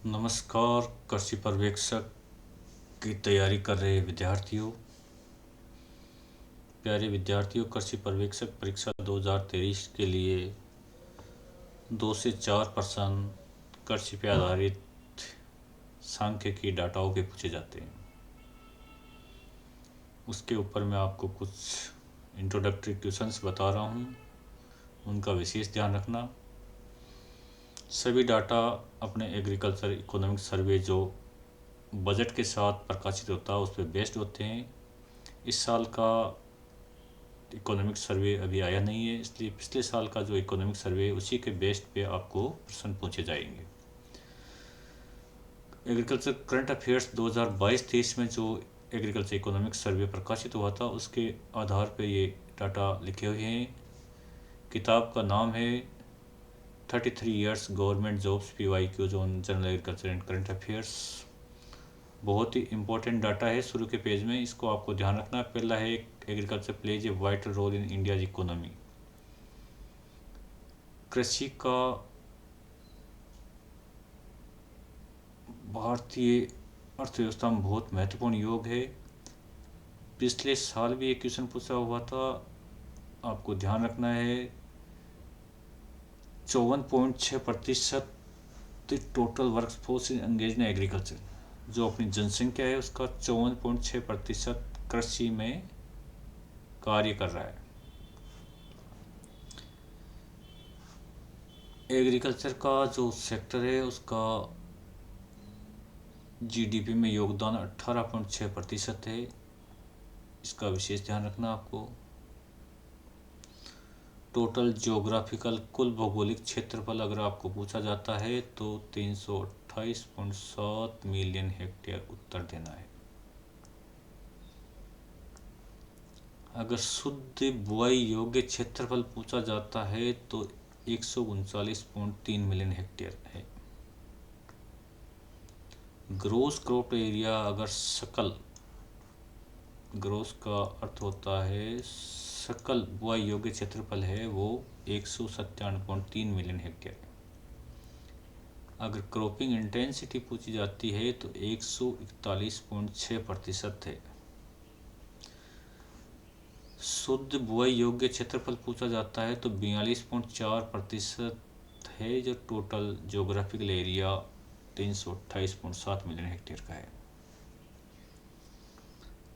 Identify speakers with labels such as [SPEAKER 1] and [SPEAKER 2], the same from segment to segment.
[SPEAKER 1] नमस्कार कृषि पर्यवेक्षक की तैयारी कर रहे विद्यार्थियों। प्यारे विद्यार्थियों, कृषि पर्यवेक्षक परीक्षा 2023 के लिए 2 से 4 प्रश्न कृषि पे आधारित सांख्यिकी डाटाओं के पूछे जाते हैं। उसके ऊपर मैं आपको कुछ इंट्रोडक्टरी क्वेश्चंस बता रहा हूँ, उनका विशेष ध्यान रखना। सभी डाटा अपने एग्रीकल्चर इकोनॉमिक सर्वे जो बजट के साथ प्रकाशित होता है उस पर बेस्ड होते हैं। इस साल का इकोनॉमिक सर्वे अभी आया नहीं है, इसलिए पिछले साल का जो इकोनॉमिक सर्वे है उसी के बेस्ड पे आपको प्रश्न पूछे जाएंगे। एग्रीकल्चर करंट अफेयर्स 2022-23 में जो एग्रीकल्चर इकोनॉमिक सर्वे प्रकाशित हुआ था उसके आधार पर ये डाटा लिखे हुए हैं। किताब का नाम है 33 ईयर्स गवर्नमेंट जॉब्स PYQ जो general agriculture and current affairs. बहुत ही इंपॉर्टेंट डाटा है। शुरू के पेज में इसको आपको ध्यान रखना। पहला है agriculture plays a vital role in India economy. कृषि का भारतीय अर्थव्यवस्था में बहुत महत्वपूर्ण योग है। पिछले साल भी एक क्वेश्चन पूछा हुआ था, आपको ध्यान रखना है। 54.6% total workforce is engage in agriculture. जो अपनी जनसंख्या है उसका 54.6% कृषि में कार्य कर रहा है। एग्रीकल्चर का जो सेक्टर है उसका GDP में योगदान 18.6% है। इसका विशेष ध्यान रखना आपको। टोटल ज्योग्राफिकल कुल भौगोलिक क्षेत्रफल अगर आपको पूछा जाता है तो 328.7 मिलियन हेक्टेयर उत्तर देना है। अगर शुद्ध बुआई योग्य क्षेत्रफल पूछा जाता है तो 139.3 मिलियन हेक्टेयर है। ग्रोस क्रॉप एरिया अगर सकल, ग्रोस का अर्थ होता है सकल बुआई योग्य क्षेत्रफल है, वो 197.3 मिलियन हेक्टेयर है। अगर क्रॉपिंग इंटेंसिटी पूछी जाती है तो 141.6% है। शुद्ध बुआई योग्य क्षेत्रफल पूछा जाता है तो 42.4% है, जो total geographical area 328.7 million hectare का है।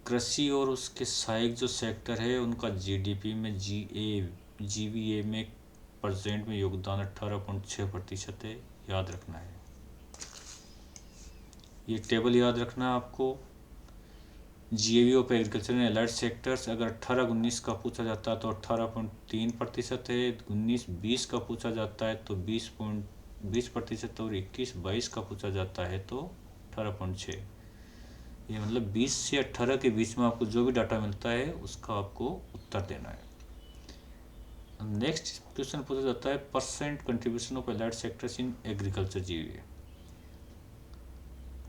[SPEAKER 1] कृषि और उसके सहायक जो सेक्टर है उनका GDP में GVA में परसेंट में योगदान 18.6% है। याद रखना है, ये टेबल याद रखना है आपको। GAV of agriculture and allied sectors अगर 18-19 का पूछा जाता है तो 18.3% है। 19-20 का पूछा जाता है तो 20% और 21-22 का पूछा जाता है तो 18.6। ये मतलब 20 से 18 के बीच में आपको जो भी डाटा मिलता है उसका आपको उत्तर देना है। नेक्स्ट क्वेश्चन पूछा जाता है percent contribution of allied sectors in agriculture GVA।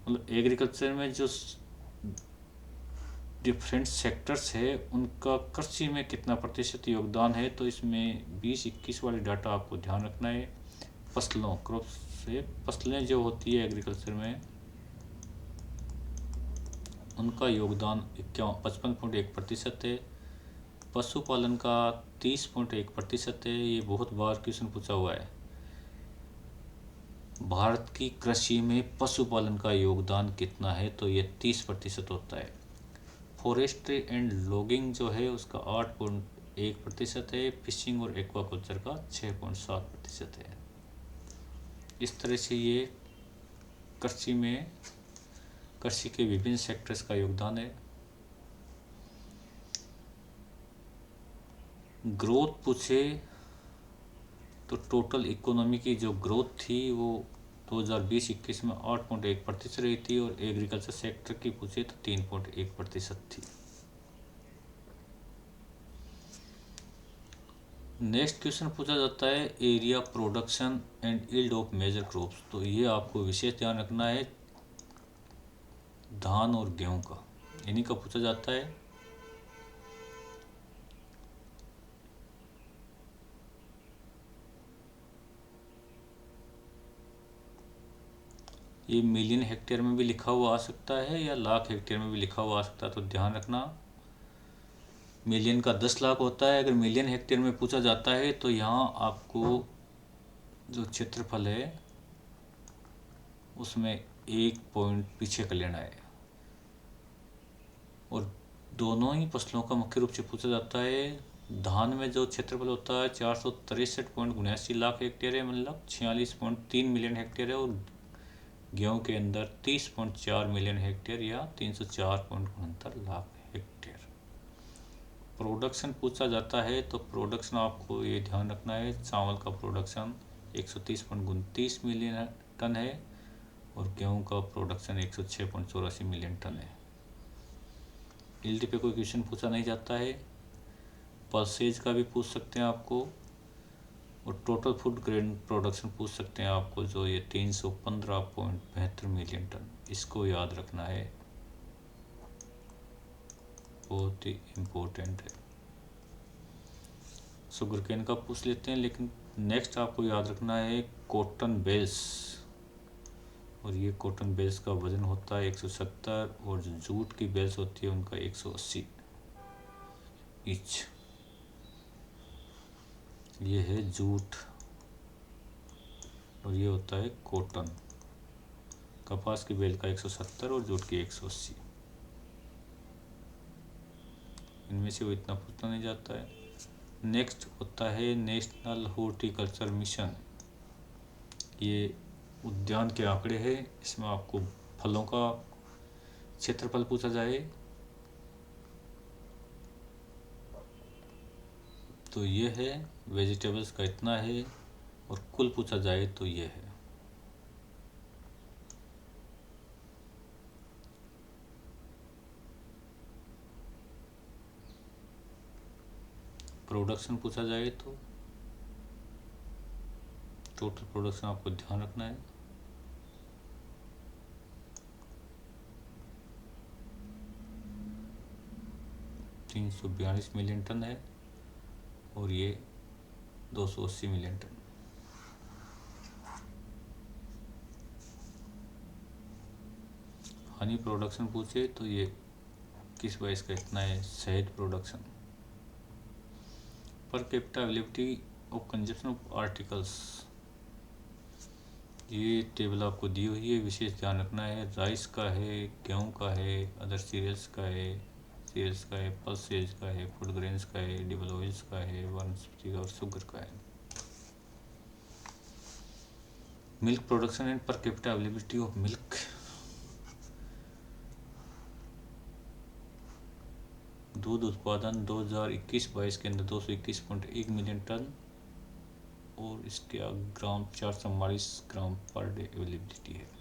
[SPEAKER 1] मतलब एग्रीकल्चर में जो डिफरेंट सेक्टर्स है उनका कृषि में कितना प्रतिशत योगदान है, तो इसमें 20-21 वाली डाटा आपको ध्यान रखना है। फसलों, क्रॉप से फसलें जो होती है एग्रीकल्चर में उनका योगदान 55.1% है। पशुपालन का 30.1% है। ये बहुत बार क्वेश्चन पूछा हुआ है। भारत की कृषि में पशुपालन का योगदान कितना है, तो ये 30% होता है। फॉरेस्ट्री एंड लॉगिंग जो है उसका 8.1% है। फिशिंग और एक्वाकल्चर का 6.7% है। इस तरह से ये कृषि के विभिन्न सेक्टर्स का योगदान है। ग्रोथ पूछे तो टोटल इकोनॉमी की जो ग्रोथ थी वो 2020-21 में 8.1% रही थी, और एग्रीकल्चर सेक्टर की पूछे तो 3.1% थी। नेक्स्ट क्वेश्चन पूछा जाता है area production and yield of major crops. तो ये आपको विशेष ध्यान रखना है, धान और गेहूं का, इन्हीं का पूछा जाता है। ये मिलियन हेक्टेयर में भी लिखा हुआ आ सकता है या लाख हेक्टेयर में भी लिखा हुआ आ सकता है, तो ध्यान रखना मिलियन का 10 लाख होता है। अगर मिलियन हेक्टेयर में पूछा जाता है तो यहाँ आपको जो क्षेत्रफल है उसमें 1 पॉइंट पीछे कर लेना है। और दोनों ही फसलों का मुख्य रूप से पूछा जाता है। धान में जो क्षेत्रफल होता है 463.79 हेक्टेयर है, मतलब 46.3 मिलियन हेक्टेयर है। और गेहूं के अंदर 30.4 मिलियन हेक्टेयर या 304.69 लाख हेक्टेयर। प्रोडक्शन पूछा जाता है तो प्रोडक्शन आपको ये ध्यान रखना है, चावल का प्रोडक्शन 130.29 मिलियन टन है और गेहूं का प्रोडक्शन 106.84 मिलियन टन है। यील्ड पे कोई क्वेश्चन पूछा नहीं जाता है। पल्सेज का भी पूछ सकते हैं आपको, और टोटल फूड ग्रेन प्रोडक्शन पूछ सकते हैं आपको, जो ये 315.72 मिलियन टन, इसको याद रखना है, बहुत ही इम्पोर्टेंट है। शुगर केन का पूछ लेते हैं, लेकिन नेक्स्ट आपको याद रखना है कॉटन बेल्स। और ये कॉटन बेल्स का वजन होता है 170, और जो जूट की बेल्स होती है उनका 180 ईच। ये है जूट और ये होता है कॉटन। कपास की बेल का 170 और जूट की 180। इनमें से वो इतना पूछना नहीं जाता है। नेक्स्ट होता है नेशनल हॉर्टिकल्चर मिशन। ये उद्यान के आंकड़े हैं, इसमें आपको फलों का क्षेत्रफल पूछा जाए तो ये है, वेजिटेबल्स का इतना है, और कुल पूछा जाए तो ये है। प्रोडक्शन पूछा जाए तो टोटल प्रोडक्शन आपको ध्यान रखना है। $342 मिलियन टन है और ये 280 मिलियन टन। हनी प्रोडक्शन पूछे तो ये किस वाइज का इतना है, शहद production. Per capita availability of consumption of articles, ये टेबल आपको दी हुई है, विशेष ध्यान रखना है। राइस का है, गेहूं का है, अदर सीरियल्स का है, पल्सेज का है, फूड ग्रेन्स का है, एडिबल ऑयल्स का है, वनस्पति का और शुगर का है। Milk production and per capita availability of milk. दूध उत्पादन 2021-22 के अंदर 221.1 मिलियन टन और इसके ग्राम 444 ग्राम पर डे अवेलेबिलिटी है।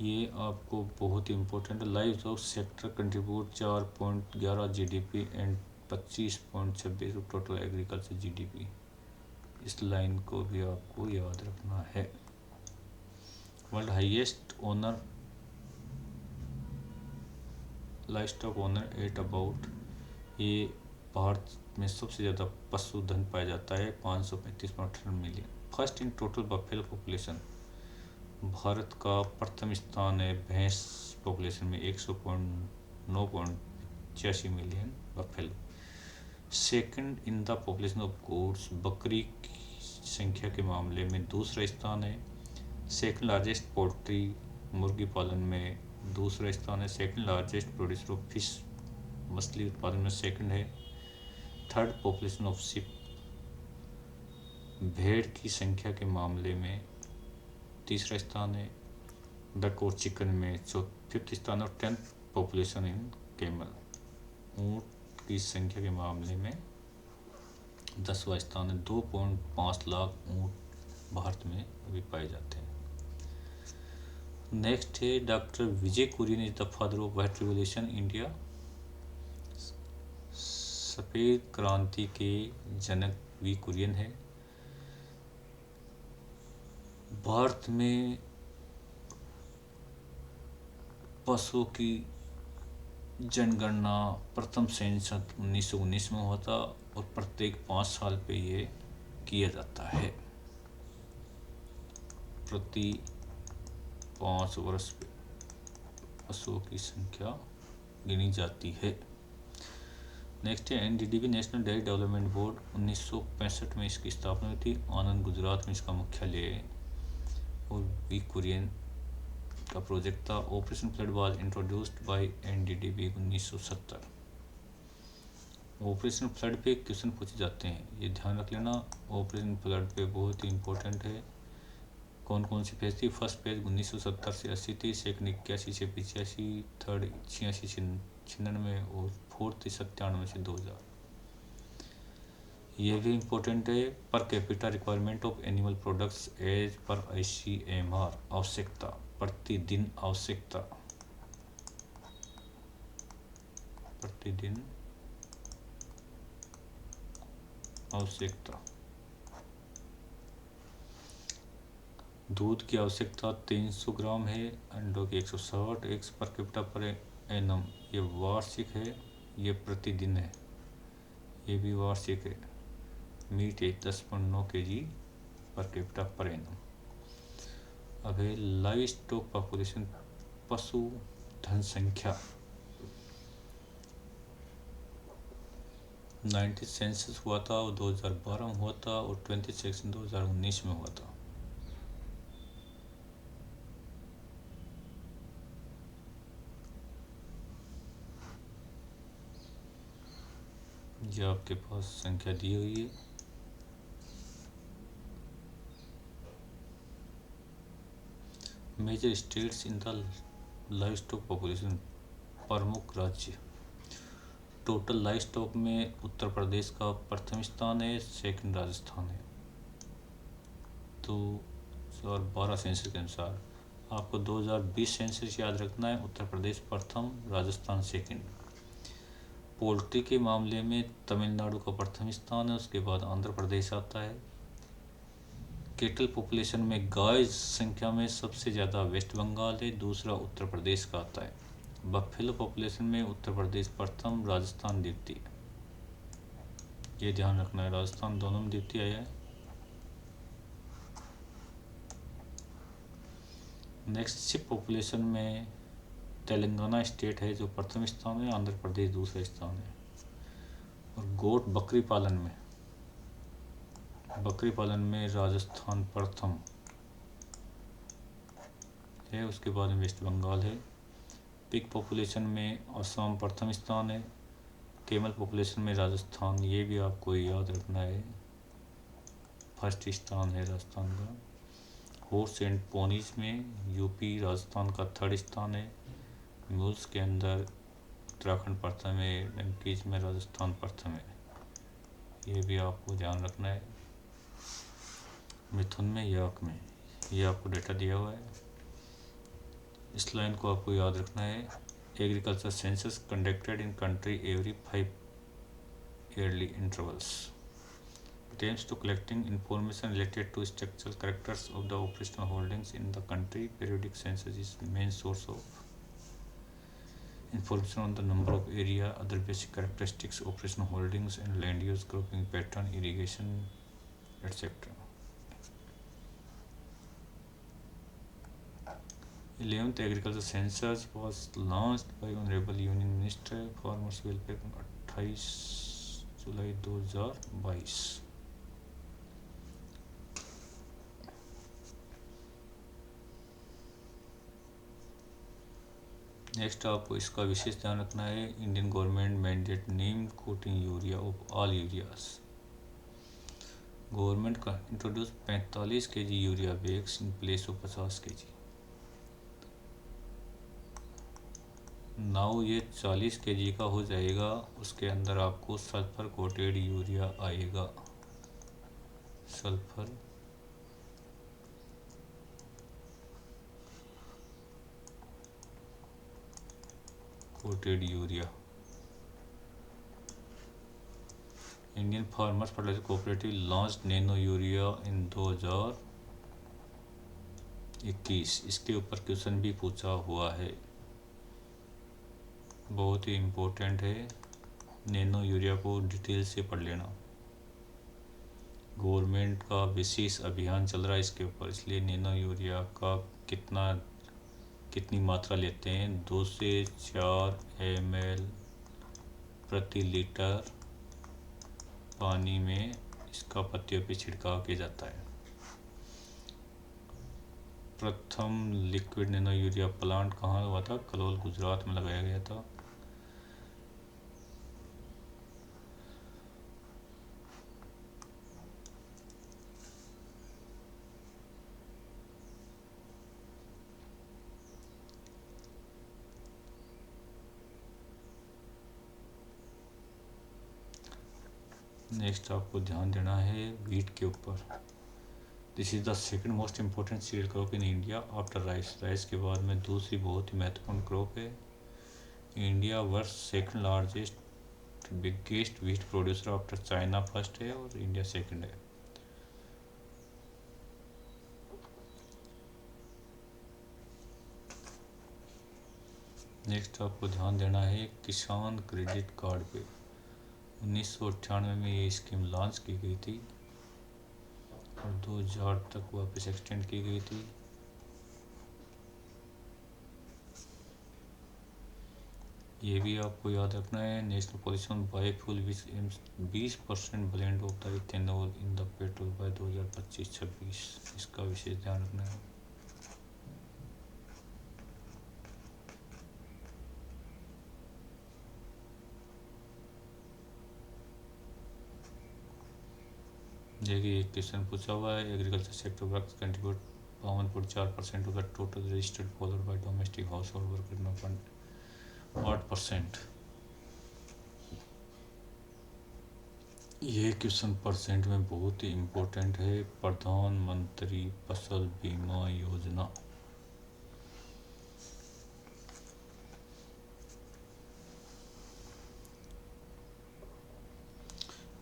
[SPEAKER 1] ये आपको बहुत ही इम्पोर्टेंट है। Live stock sector contribute 4.11 GDP and 25.26 total agriculture GDP. इस लाइन को भी आपको याद रखना है। World highest owner live stock owner at about, ये भारत में सबसे ज़्यादा पशुधन पाया जाता है 535.18 million. First in total buffalo population, Bharat का प्रथम स्थान है भैंस पॉपुलेशन में 109.86 million buffalo. Second in the population of goats, बकरी की संख्या के मामले में दूसरा स्थान है। सेकंड लार्जेस्ट पोल्ट्री, मुर्गी पालन में दूसरा स्थान है। Second largest producer of fish, मछली उत्पादन में सेकंड है। थर्ड पॉपुलेशन ऑफ शिप, भेड़ की संख्या के मामले में तीसरा स्थान है। डक और चिकन में फिफ्थ स्थान और 10th पॉपुलेशन इन कैमल, ऊँट की संख्या के मामले में 10वां स्थान है। 2.5 लाख ऊँट भारत में अभी पाए जाते हैं। नेक्स्ट है doctor Vijay Kurien is the father of White Revolution India. सफ़ेद क्रांति के जनक वी कुरियन है। भारत में 500 की जनगणना प्रथम सेंसस 1919 में हुआ था और प्रत्येक 5 साल पे ये किया जाता है। प्रति 5 वर्ष पे पशुओं की संख्या गिनी जाती है। नेक्स्ट है NDDB, national dairy development board. 1965 में इसकी स्थापना हुई थी। आनंद, गुजरात में इसका मुख्यालय है और वी कुरियन का प्रोजेक्ट था। Operation flood was introduced by NDDB 1970। Operation flood पे क्वेश्चन पूछे जाते हैं, ये ध्यान रख लेना। ऑपरेशन फ्लड पे बहुत ही इंपॉर्टेंट है। कौन कौन सी फेज थी? फर्स्ट फेज 1970 से 80 थी, सेकंड 81 से 85, थर्ड 86 से 96 और फोर्थ 97 से 2000। ये भी इम्पोर्टेंट है। Per capita requirement of animal products as per ICMR, आवश्यकता, प्रतिदिन आवश्यकता, प्रतिदिन आवश्यकता। दूध की आवश्यकता 300 ग्राम है, अंडों की 160 एग्स पर कैपिटा पर एनम, ये वार्षिक है, ये प्रतिदिन है, ये भी वार्षिक है। Meat 10.9 kg per capita per annum. अब है लाइव स्टॉक पॉपुलेशन, पशु धन संख्या। 90 सेंसस हुआ था और 2012 में हुआ था और 20 सेक्शन 2019 में हुआ था। ये आपके पास संख्या दी हुई है। Major states in the livestock population, प्रमुख राज्य। टोटल लाइव स्टॉक में उत्तर प्रदेश का प्रथम स्थान है, सेकंड राजस्थान है। 2012 सेंसस के अनुसार आपको 2020 सेंसस याद रखना है। उत्तर प्रदेश प्रथम, राजस्थान सेकंड। पोल्ट्री के मामले में तमिलनाडु का प्रथम स्थान है, उसके बाद आंध्र प्रदेश आता है। केटल पॉपुलेशन में गाय संख्या में सबसे ज़्यादा वेस्ट बंगाल है, दूसरा उत्तर प्रदेश का आता है। बफेलो पॉपुलेशन में उत्तर प्रदेश प्रथम, राजस्थान द्वितीय। ये ध्यान रखना है, राजस्थान दोनों में द्वितीय आया है। नेक्स्ट शिप पॉपुलेशन में तेलंगाना स्टेट है जो प्रथम स्थान है, आंध्र प्रदेश दूसरा स्थान है। और गोट बकरी पालन में राजस्थान प्रथम है, उसके बाद में वेस्ट बंगाल है। पिग पॉपुलेशन में असम प्रथम स्थान है। कैमल पॉपुलेशन में राजस्थान, ये भी आपको याद रखना है, फर्स्ट स्थान है राजस्थान का। हॉर्स एंड पोनीज में यूपी राजस्थान का थर्ड स्थान है। म्यूल्स के अंदर उत्तराखंड प्रथम है, डंकीज में राजस्थान प्रथम है, ये भी आपको ध्यान रखना है। मिथुन में, याक में, ये आपको डेटा दिया हुआ है। इस लाइन को आपको याद रखना है। Agriculture census conducted in country every 5 yearly intervals. It aims to collecting information related to structural characters of the operational holdings in the country. Periodic census is main source of information on the number of area, other basic characteristics, operational holdings and land use, cropping pattern, irrigation, etc. 11th agriculture census was launched by Honorable Union Minister Farmers Welfare 28 जुलाई 2022। Next आपको इसका विशेष ध्यान रखना है। Indian government mandate neem coating urea of all ureas. Government का introduce 45 kg urea bags in place of 50 kg। Now ये 40 kg का हो जाएगा, उसके अंदर आपको सल्फर कोटेड यूरिया आएगा। Sulphur coated urea. Indian farmers fertiliser cooperative launch nano urea in 2021। इसके ऊपर क्वेश्चन भी पूछा हुआ है। बहुत ही इम्पोर्टेंट है, नैनो यूरिया को डिटेल से पढ़ लेना। गवर्नमेंट का विशेष अभियान चल रहा है इसके ऊपर, इसलिए नैनो यूरिया का कितनी मात्रा लेते हैं, 2 से 4 ml प्रति लीटर पानी में इसका पत्तियों पे छिड़काव किया जाता है। प्रथम लिक्विड नैनो यूरिया प्लांट कहाँ हुआ था? कलोल, गुजरात में लगाया गया था। नेक्स्ट आपको ध्यान देना है वीट के ऊपर। This is the second most important cereal crop in India after rice. Rice के बाद में दूसरी बहुत ही महत्वपूर्ण क्रॉप है। India world second largest biggest wheat producer after China first है और इंडिया सेकंड है। नेक्स्ट आपको ध्यान देना है किसान क्रेडिट कार्ड पे। 1998 में ये स्कीम लॉन्च की गई थी और 2000 तक वापस एक्सटेंड की गई थी। ये भी आपको याद रखना है, national policy on biofuel which aims 20% blend of the ethanol in the petrol by 2025-26, इसका विशेष ध्यान रखना है। देखिए एक क्वेश्चन पूछा हुआ है, agriculture sector works contribute 52.4% of the total registered followed by domestic house hold worker 9.8%। ये क्वेश्चन परसेंट में बहुत ही इम्पोर्टेंट है। प्रधानमंत्री फसल बीमा योजना,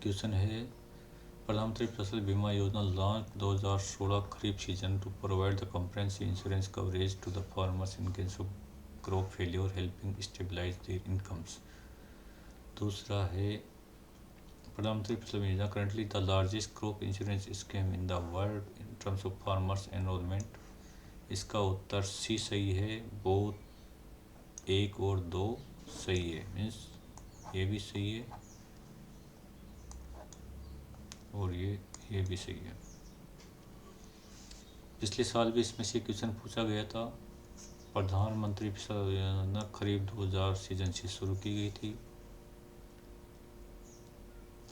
[SPEAKER 1] क्वेश्चन है Pradhanmantri Fasal Bima Yojana launch 2016 kharif season to provide the comprehensive insurance coverage to the farmers in case of crop failure helping stabilise their incomes. दूसरा है Pradhanmantri Fasal Bima Yojana currently the largest crop insurance scheme in the world in terms of farmers enrolment. इसका उत्तर सी सही है, both 1 और 2 सही है, means ये भी सही है और ये भी सही है। पिछले साल भी इसमें से क्वेश्चन पूछा गया था। प्रधानमंत्री फसल योजना खरीफ 2000 सीजन से शुरू की गई थी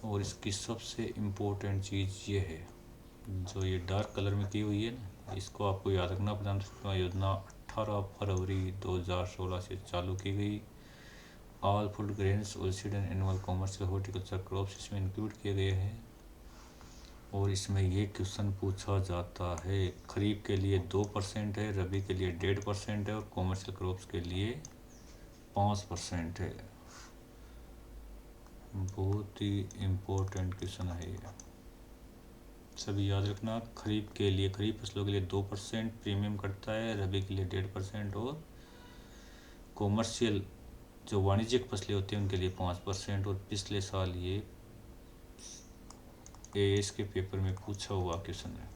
[SPEAKER 1] और इसकी सबसे इम्पोर्टेंट चीज़ ये है, जो ये डार्क कलर में की हुई है ना, इसको आपको याद रखना। प्रधानमंत्री योजना 18 फरवरी 2016 से चालू की गई। All food grains oilseed and annual commercial horticulture crops इसमें इंक्लूड किए गए हैं। और इसमें ये क्वेश्चन पूछा जाता है, खरीफ के लिए 2% है, रबी के लिए 1.5% है और कॉमर्शियल क्रॉप्स के लिए 5% है। बहुत ही इम्पोर्टेंट क्वेश्चन है ये, सभी याद रखना। खरीफ के लिए, खरीफ फसलों के लिए 2% प्रीमियम कटता है, रबी के लिए 1.5% और कॉमर्शियल जो वाणिज्यिक फसलें होती हैं उनके लिए 5%। और पिछले साल ये एएस के पेपर में पूछा हुआ क्वेश्चन है।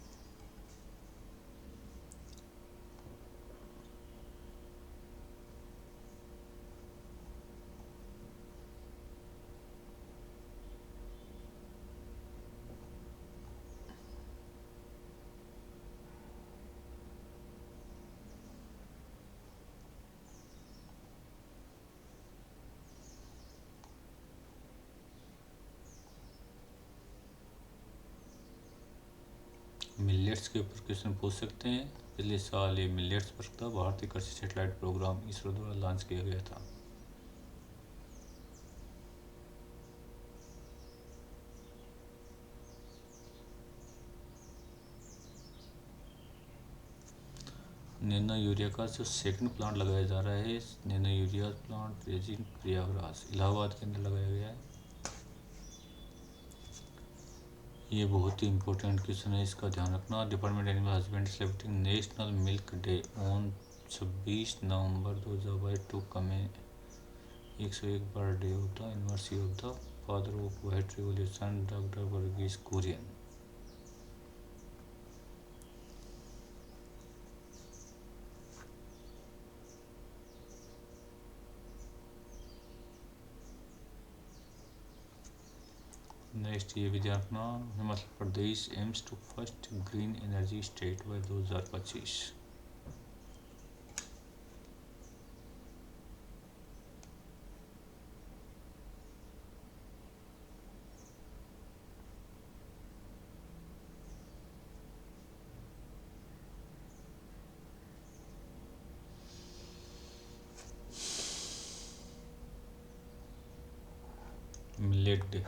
[SPEAKER 1] मिलेट्स के ऊपर क्वेश्चन पूछ सकते हैं। पिछले साल ये मिलेट्स पर था, भारतीय कृषि सैटेलाइट प्रोग्राम इसरो द्वारा लॉन्च किया गया था। नैनो यूरिया का जो सेकंड प्लांट लगाया जा रहा है, nano urea plant raising Prayagraj Allahabad के अंदर लगाया गया है। ये बहुत ही इंपॉर्टेंट क्वेश्चन है, इसका ध्यान रखना। Department animal husbandry celebrating national milk day on 26 November 2022 to 101 birthday of the anniversary of the father of white revolution doctor Verghese Kurien. Next ये भी ध्यान रखना, Himachal Pradesh aims to first green energy state by 2025। Millet day.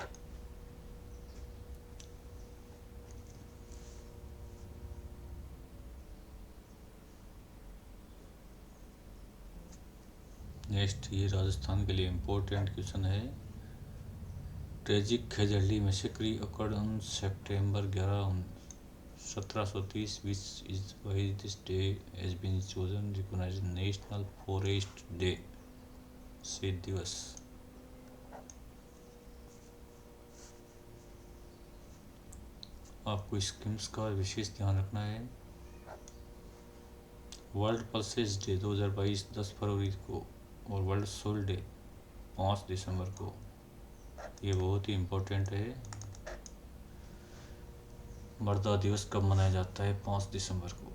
[SPEAKER 1] Next ये राजस्थान के लिए important question है। Tragic Khejri massacre occurred on September 11, 1730 which is why this day has been chosen recognized national forest day से दिवस। आपको स्कीम्स का विशेष ध्यान रखना है। वर्ल्ड पल्सेस डे 2022 10 फरवरी को और वर्ल्ड सोल डे 5 दिसंबर को। ये बहुत ही इम्पोर्टेंट है। मर्दा दिवस कब मनाया जाता है? 5 दिसंबर को।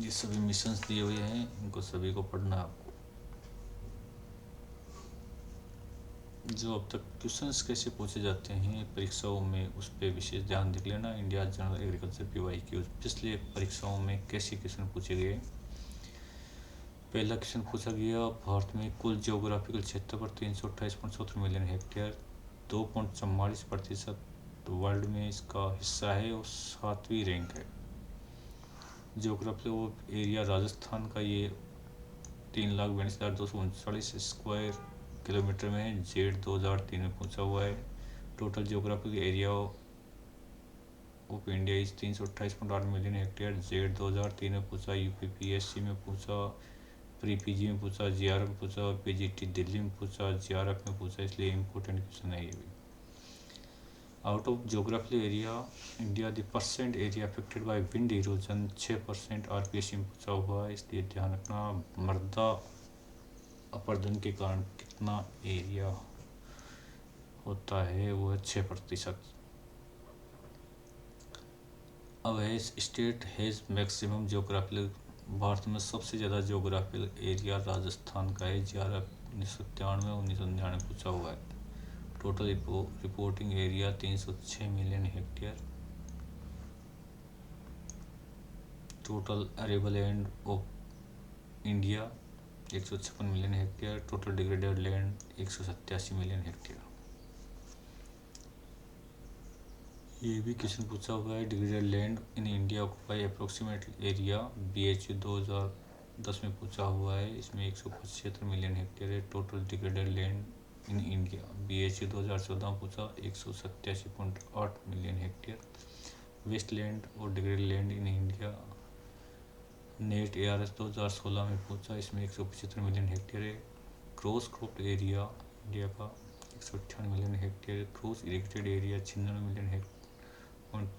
[SPEAKER 1] ये सभी मिशंस दिए हुए हैं, इनको सभी को पढ़ना है आपको। जो अब तक क्वेश्चंस कैसे पूछे जाते हैं परीक्षाओं में, उस पर विशेष ध्यान देख लेना। इंडिया जनरल एग्रीकल्चर PYQ पिछले परीक्षाओं में कैसे क्वेश्चन पूछे गए। पहला क्वेश्चन पूछा गया, भारत में कुल जियोग्राफिकल क्षेत्रफल 328.74 मिलियन हेक्टेयर, 2.44% वर्ल्ड में इसका हिस्सा है और 7वीं रैंक है। जियोग्राफिकल एरिया राजस्थान का ये 3,42,239 स्क्वायर किलोमीटर में है। जेड 2003 में पूछा हुआ है। Total geographical area of India is 328.8 million hectare. Z 2003 में पूछा, UPPSC में पूछा, प्री PG में पूछा, GRF में पूछा, PGT दिल्ली में पूछा, GRF में पूछा, इसलिए इम्पोर्टेंट क्वेश्चन है ये भी। Out of geographical area India the percent area affected by wind erosion 6% RPSC में पूछा हुआ है, इसलिए ध्यान रखना। मृदा अपरदन के कारण कितना एरिया होता है, वो है 6%। अब है state has maximum geographical, Bharat में सबसे ज़्यादा जियोग्राफिकल एरिया राजस्थान का है। GRF 1993 1999 पूछा हुआ है। Total reporting area 306 million hectare. Total arable land of India 156 million hectare. Total degraded land 187 million hectare. ये भी क्वेश्चन पूछा हुआ है। Degraded land in India occupy approximate area, BHU 2010 में पूछा हुआ है, इसमें 175 मिलियन हेक्टेयर है। Total degraded land in India BHU 2014 में पूछा 187.8 मिलियन हेक्टेयर। वेस्ट लैंड और degraded land in India net ARS 2016 में पूछा, इसमें 175 मिलियन हेक्टेयर है। क्रॉस क्रॉप्ड एरिया इंडिया का 158 million hectare. Cross irrigated area 96 million hectare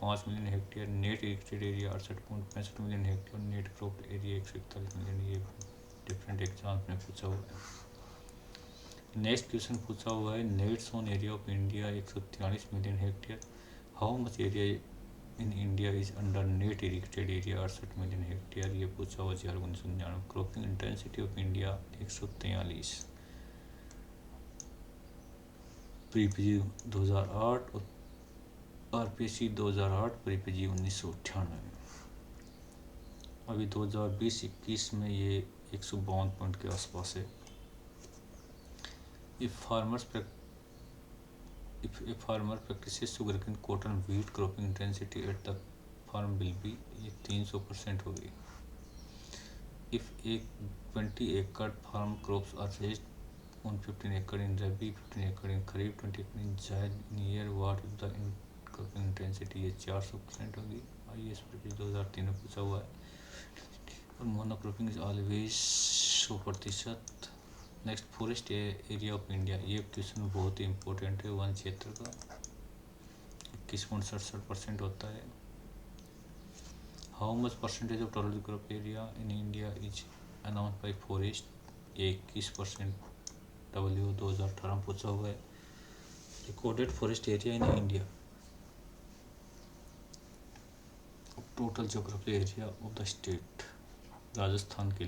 [SPEAKER 1] 5 million hectare. Net irrigated area 68.65 million hectare. Net cropped area 141 million. ये different exams में पूछा हुआ है। नेक्स्ट क्वेश्चन पूछा हुआ है, net sown area of India 143 million hectare. How much area in India is under net irrigated area 68 million hectare. ये पूछा हुआ 1999। Cropping intensity of India 143। Pre PG 2008 और RPSC 2008, प्री PG 1998। अभी 2020-21 में ये 152 पॉइंट के आसपास है। If a farmer practices sugarcane, cotton, wheat cropping intensity at the farm will be, ये 300% होगी। If a 20-acre farm crops are raised on 15 acre in Rabi, 15 acre in Kharif, 20 acre in Zaid in year, what is the cropping intensity? ये 400% होगी। IAS 2003 में पूछा हुआ है। और monocropping is always 100%। Next, forest area of India. ये question बहुत ही इम्पोर्टेंट है। वन क्षेत्र का 21.67% होता है। How much percentage of total crop area in India is announce by forest. ये 21% W 2018 में पूछा हुआ है। Recorded forest area in India, total geographic area of the state. Rajasthan के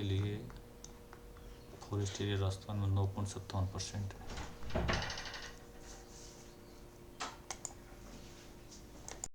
[SPEAKER 1] लिए, फॉरेस्ट एरिया राजस्थान में 9.57% है।